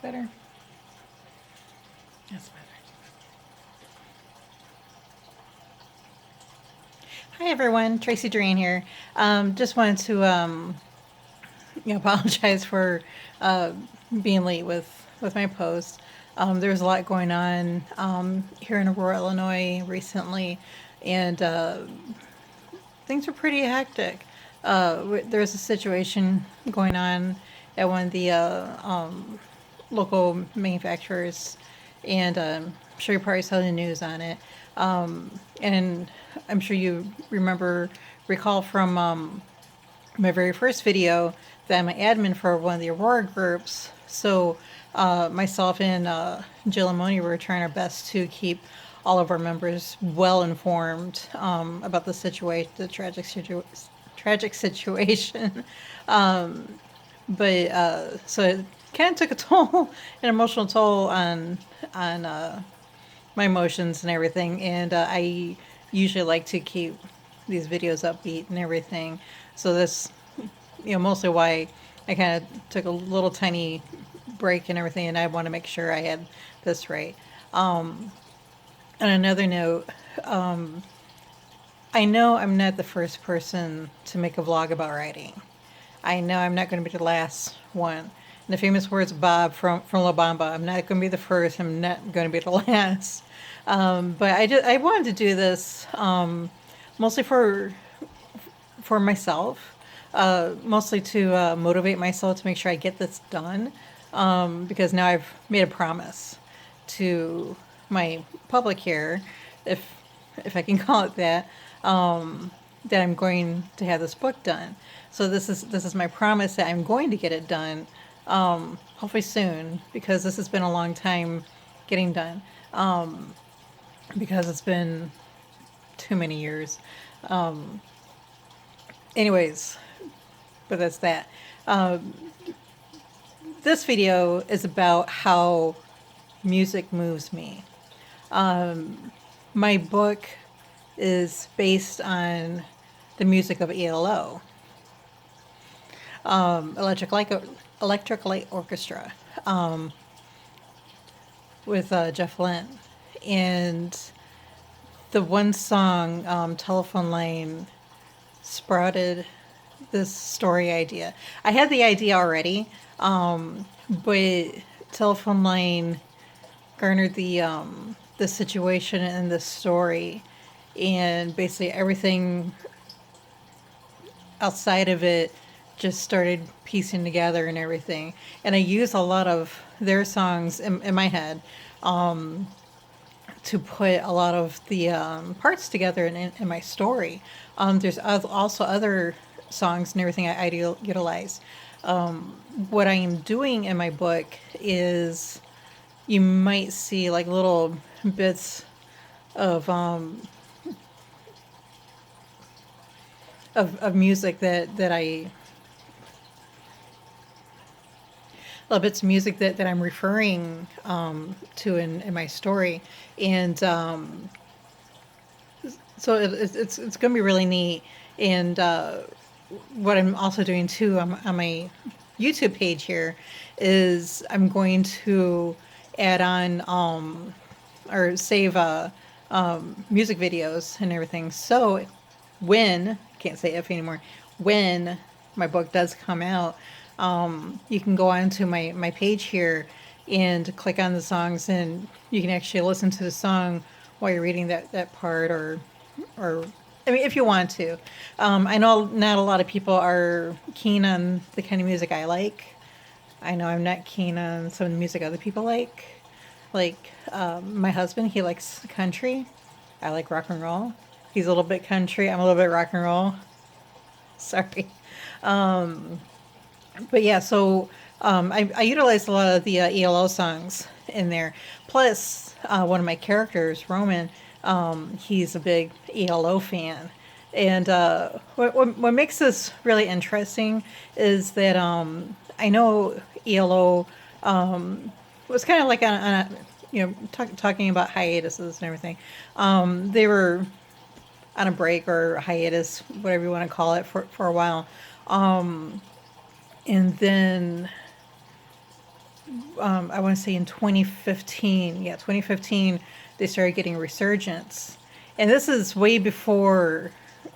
better? That's better. Hi everyone, Tracy Duran here. Just wanted to apologize for uh, being late with my post. There was a lot going on here in Aurora, Illinois recently, and things were pretty hectic. There's a situation going on at one of the local manufacturers, and I'm sure you probably saw the news on it. And I'm sure you recall from my very first video that I'm an admin for one of the Aurora groups. So myself and Jill and Moni were trying our best to keep all of our members well informed about the situation, the tragic situation. But so it kind of took a toll, an emotional toll on my emotions and everything. And I usually like to keep these videos upbeat and everything. So this, mostly why I kind of took a little tiny break and everything, and I want to make sure I had this right. On another note, I know I'm not the first person to make a vlog about writing. I know I'm not going to be the last one. In the famous words of Bob from La Bamba, I'm not going to be the first, I'm not going to be the last. But I wanted to do this mostly for myself, mostly to motivate myself to make sure I get this done, because now I've made a promise to my public here, if I can call it that, that I'm going to have this book done. So this is my promise that I'm going to get it done, hopefully soon, because this has been a long time getting done, because it's been too many years. Anyways, but that's that. This video is about how music moves me. My book is based on the music of ELO, Electric Light Orchestra, with Jeff Lynne. And the one song, Telephone Line, sprouted this story idea. I had the idea already, but Telephone Line garnered the situation and the story, and basically everything outside of it just started piecing together and everything. And I use a lot of their songs in my head to put a lot of the parts together in my story. There's also other songs and everything I utilize. What I am doing in my book is, you might see like little bits of music that I little bits of music that I'm referring to in my story, and so it's going to be really neat. And what I'm also doing too on my YouTube page here is I'm going to add on or save music videos and everything. So when, can't say if anymore, when my book does come out, you can go on to my page here and click on the songs, and you can actually listen to the song while you're reading that part, or I mean, if you want to. I know not a lot of people are keen on the kind of music I like. I know I'm not keen on some of the music other people like. Like my husband, he likes country. I like rock and roll. He's a little bit country. I'm a little bit rock and roll. Sorry. But yeah, so I utilized a lot of the ELO songs in there. Plus, one of my characters, Roman, he's a big ELO fan. And what makes this really interesting is that I know ELO was kind of like on a talking about hiatuses and everything. They were on a break or hiatus, whatever you want to call it, for a while. And then I want to say in 2015, yeah, 2015, they started getting a resurgence. And this is way before,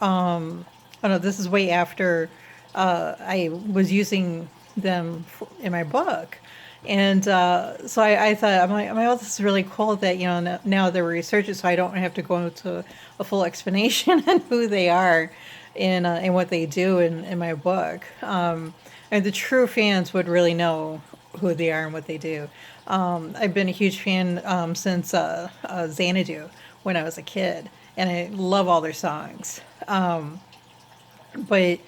oh no, this is way after I was using them in my book. And so I thought, oh, this is really cool that, now they're researching, so I don't have to go into a full explanation on who they are and what they do in my book. And the true fans would really know who they are and what they do. I've been a huge fan since Xanadu when I was a kid, and I love all their songs. But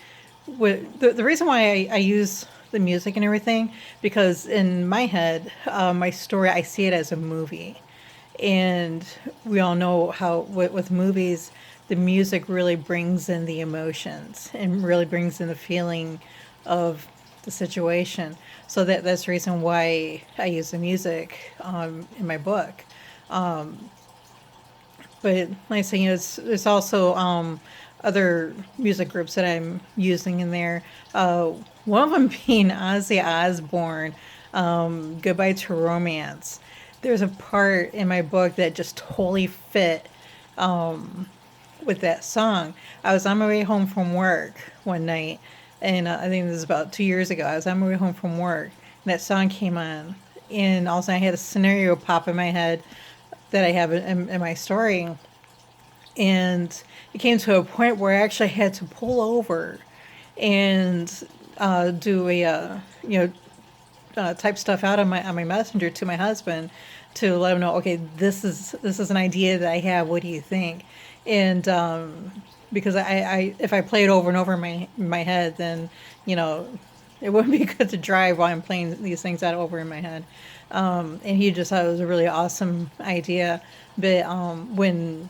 the reason why I use the music and everything, because in my head, my story, I see it as a movie. And we all know how with movies, the music really brings in the emotions and really brings in the feeling of the situation. So that's the reason why I use the music in my book. But like I say, there's also other music groups that I'm using in there. One of them being Ozzy Osbourne, "Goodbye to Romance." There's a part in my book that just totally fit with that song. I was on my way home from work one night, and I think this was about 2 years ago. I was on my way home from work, and that song came on, and all of a sudden I had a scenario pop in my head that I have in my story, and it came to a point where I actually had to pull over and do type stuff out on my messenger to my husband to let him know, okay, this is an idea that I have. What do you think? And because I if I play it over and over in my head, then it wouldn't be good to drive while I'm playing these things out over in my head. And he just thought it was a really awesome idea. But when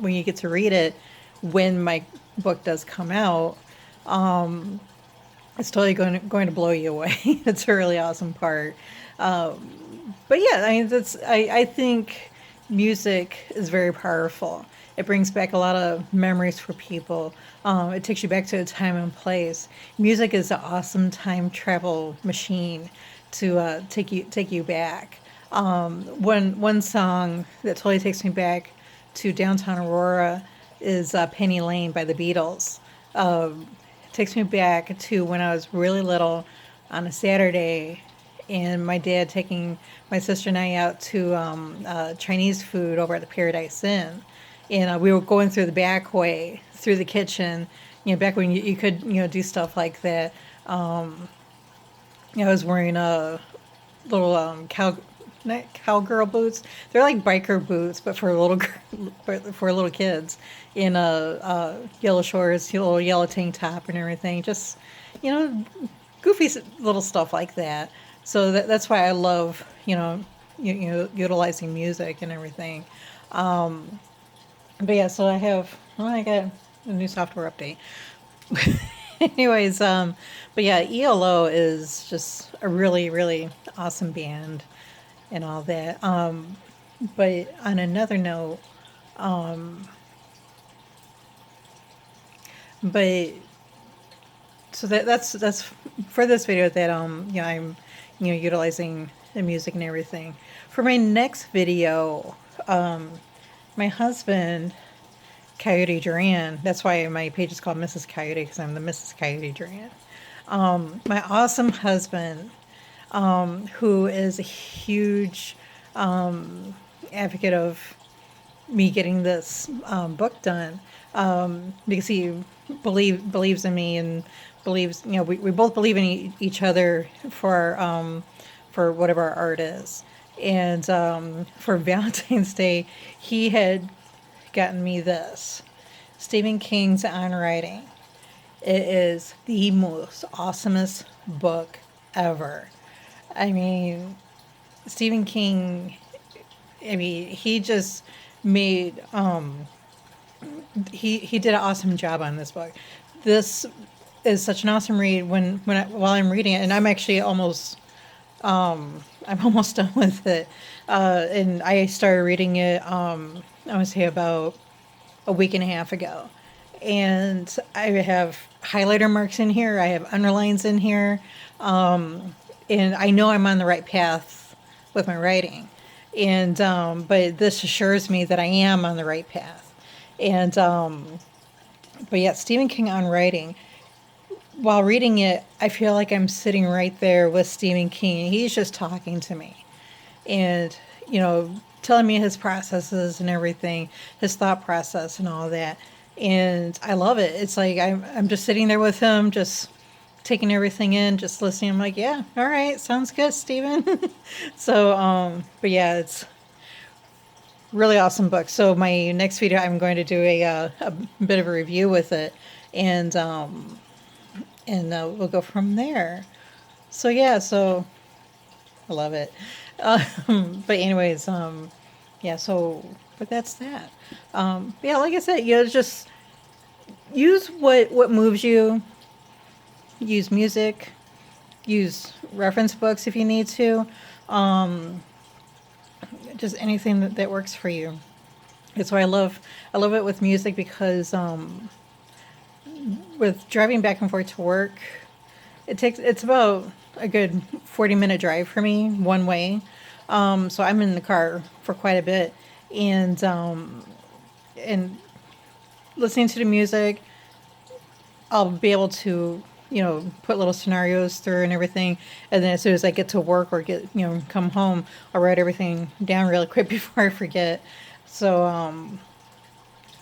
you get to read it, when my book does come out, it's totally going to blow you away. It's a really awesome part. But yeah, I mean, I think music is very powerful. It brings back a lot of memories for people. It takes you back to a time and place. Music is an awesome time travel machine to take you back. One song that totally takes me back to downtown Aurora is "Penny Lane" by the Beatles. It takes me back to when I was really little on a Saturday, and my dad taking my sister and I out to Chinese food over at the Paradise Inn. And we were going through the back way, through the kitchen, back when you could, do stuff like that. I was wearing a little not cowgirl boots. They're like biker boots, but for for little kids in yellow shorts, little yellow tank top, and everything. Just goofy little stuff like that. So that's why I love utilizing music and everything. But yeah, so I got a new software update. Anyways, but yeah, ELO is just a really, really awesome band and all that. But on another note, but so that's for this video that I'm utilizing the music and everything. For my next video, my husband, Coyote Duran, that's why my page is called Mrs. Coyote, because I'm the Mrs. Coyote Duran. My awesome husband, who is a huge advocate of me getting this book done, because he believes in me and believes, we both believe in each other for whatever our art is. And for Valentine's Day, he had gotten me this Stephen King's On Writing. It is the most awesomest book ever. I mean, Stephen King, he just made he did an awesome job on this book. This is such an awesome read while I'm reading it, and I'm actually I'm almost done with it. And I started reading it I would say about a week and a half ago. And I have highlighter marks in here. I have underlines in here. And and I know I'm on the right path with my writing. And but this assures me that I am on the right path. And but yeah, Stephen King on writing. While reading it, I feel like I'm sitting right there with Stephen King, and he's just talking to me, and telling me his processes and everything, his thought process and all that. And I love it. It's like I'm just sitting there with him, just taking everything in, just listening. I'm like, yeah, all right, sounds good, Steven. So, but yeah, it's really awesome book. So my next video, I'm going to do a bit of a review with it, and we'll go from there. So yeah, so I love it. But anyways, yeah. So, but that's that. Yeah, like I said, just use what moves you. Use music. Use reference books if you need to. Just anything that works for you. That's why I love it with music because with driving back and forth to work, it's about a good 40-minute drive for me one way. So I'm in the car for quite a bit, and listening to the music, I'll be able to put little scenarios through and everything, and then as soon as I get to work or get come home, I'll write everything down really quick before I forget. So I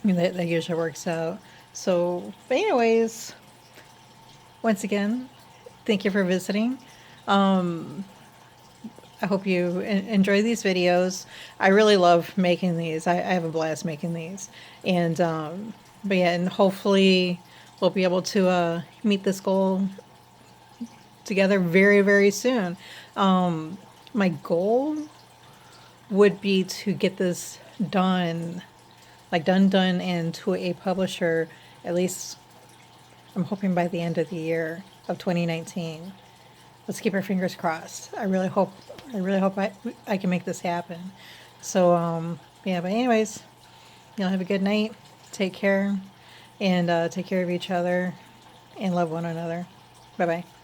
mean, that usually works out. So, but anyways, once again, thank you for visiting. I hope you enjoy these videos. I really love making these. I have a blast making these. And, but yeah, and hopefully we'll be able to meet this goal together very, very soon. My goal would be to get this done, like done, and to a publisher, at least I'm hoping by the end of the year of 2019. Let's keep our fingers crossed. I really hope I can make this happen. So, yeah, but anyways, have a good night. Take care, and take care of each other, and love one another. Bye bye.